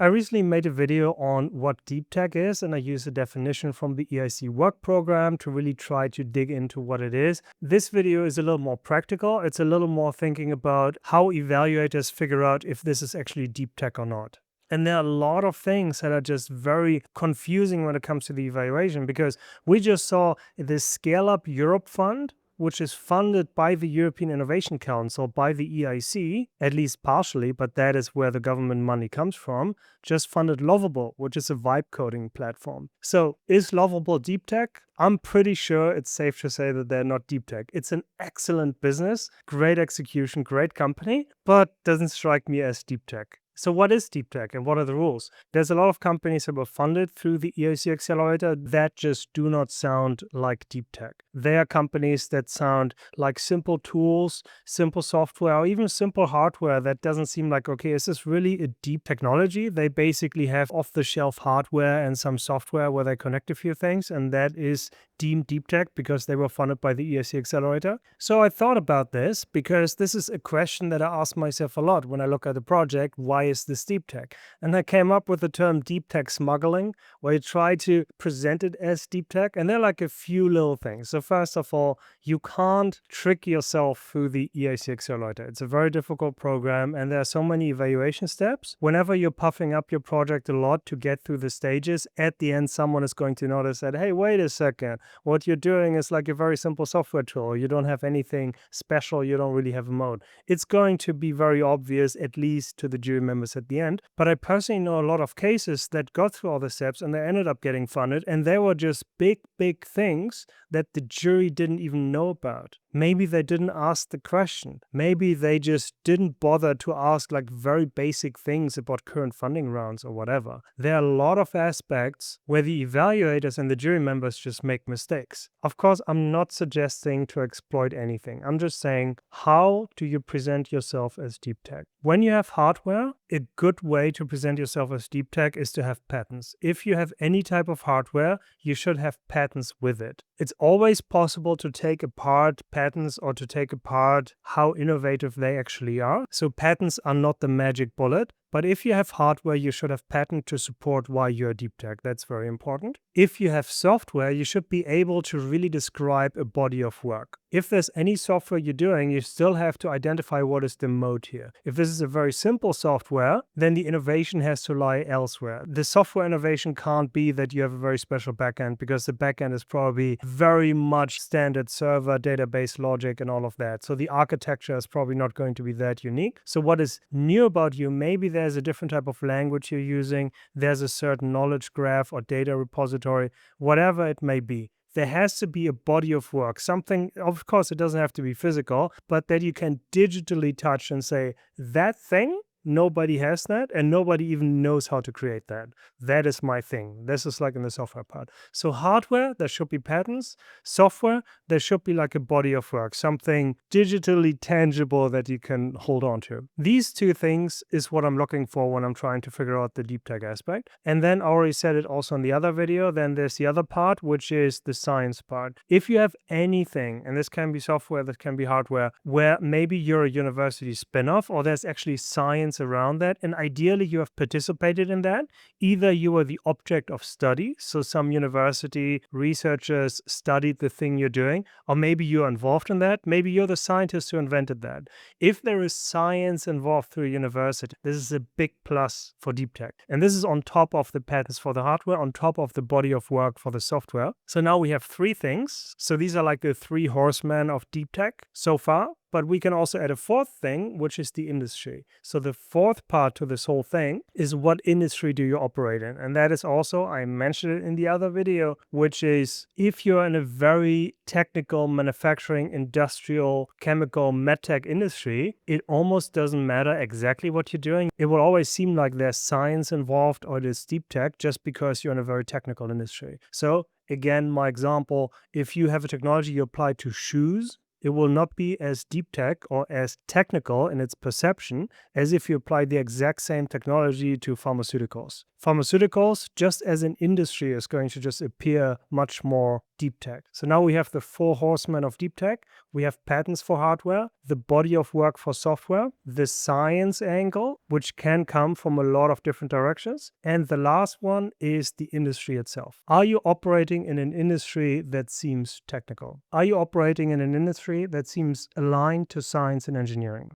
I recently made a video on what DeepTech is, and I used a definition from the EIC work program to really try to dig into what it is. This video is a little more practical. It's a little more thinking about how evaluators figure out if this is actually DeepTech or not. And there are a lot of things that are just very confusing when it comes to the evaluation, because we just saw this Scale Up Europe Fund, which is funded by the European Innovation Council, by the EIC, at least partially, but that is where the government money comes from, just funded Lovable, which is a vibe coding platform. So is Lovable deep tech? I'm pretty sure it's safe to say that they're not deep tech. It's an excellent business, great execution, great company, but doesn't strike me as deep tech. So what is deep tech and what are the rules? There's a lot of companies that were funded through the EIC Accelerator that just do not sound like deep tech. They are companies that sound like simple tools, simple software, or even simple hardware that doesn't seem like, okay, is this really a deep technology? They basically have off-the-shelf hardware and some software where they connect a few things, and that is deemed deep tech because they were funded by the EIC Accelerator. So I thought about this because this is a question that I ask myself a lot when I look at a project. Why is this deep tech? And I came up with the term deep tech smuggling, where you try to present it as deep tech. And there are like a few little things. So first of all, you can't trick yourself through the EIC Accelerator. It's a very difficult program, and there are so many evaluation steps. Whenever you're puffing up your project a lot to get through the stages, at the end, someone is going to notice that, hey, wait a second, what you're doing is like a very simple software tool. You don't have anything special. You don't really have a mode. It's going to be very obvious, at least to the jury members at the end. But I personally know a lot of cases that got through all the steps and they ended up getting funded, and they were just big things that the jury didn't even know about. Maybe they didn't ask the question. Maybe they just didn't bother to ask like very basic things about current funding rounds or whatever. There are a lot of aspects where the evaluators and the jury members just make mistakes. Of course, I'm not suggesting to exploit anything. I'm just saying, how do you present yourself as deep tech? When you have hardware, a good way to present yourself as deep tech is to have patents. If you have any type of hardware, you should have patents with it. It's always possible to take apart patents or to take apart how innovative they actually are. So patents are not the magic bullet. But if you have hardware, you should have patent to support why you're deep tech. That's very important. If you have software, you should be able to really describe a body of work. If there's any software you're doing, you still have to identify what is the mode here. If this is a very simple software, then the innovation has to lie elsewhere. The software innovation can't be that you have a very special backend, because the backend is probably very much standard server, database logic, and all of that. So the architecture is probably not going to be that unique. So what is new about you? Maybe there's a different type of language you're using. There's a certain knowledge graph or data repository, whatever it may be. There has to be a body of work, something, of course, it doesn't have to be physical, but that you can digitally touch and say, that thing, nobody has that, and nobody even knows how to create that. That is my thing. This is like in the software part. So hardware, there should be patents. Software, there should be like a body of work, something digitally tangible that you can hold on to. These two things is what I'm looking for when I'm trying to figure out the deep tech aspect. And then I already said it also in the other video, then there's the other part, which is the science part. If you have anything, and this can be software, this can be hardware, where maybe you're a university spin-off or there's actually science around that, and ideally you have participated in that. Either you were the object of study, so some university researchers studied the thing you're doing, or maybe you're involved in that. Maybe you're the scientist who invented that. If there is science involved through a university, this is a big plus for deep tech. And this is on top of the patents for the hardware, on top of the body of work for the software. So now we have three things. So these are like the three horsemen of deep tech so far. But we can also add a fourth thing, which is the industry. So the fourth part to this whole thing is, what industry do you operate in? And that is also, I mentioned it in the other video, which is if you're in a very technical, manufacturing, industrial, chemical, medtech industry, it almost doesn't matter exactly what you're doing. It will always seem like there's science involved or it is deep tech just because you're in a very technical industry. So again, my example, if you have a technology you apply to shoes, it will not be as deep tech or as technical in its perception as if you apply the exact same technology to pharmaceuticals. Pharmaceuticals, just as an industry, is going to just appear much more DeepTech. So now we have the 4 horsemen of DeepTech. We have patents for hardware, the body of work for software, the science angle, which can come from a lot of different directions, and the last one is the industry itself. Are you operating in an industry that seems technical? Are you operating in an industry that seems aligned to science and engineering?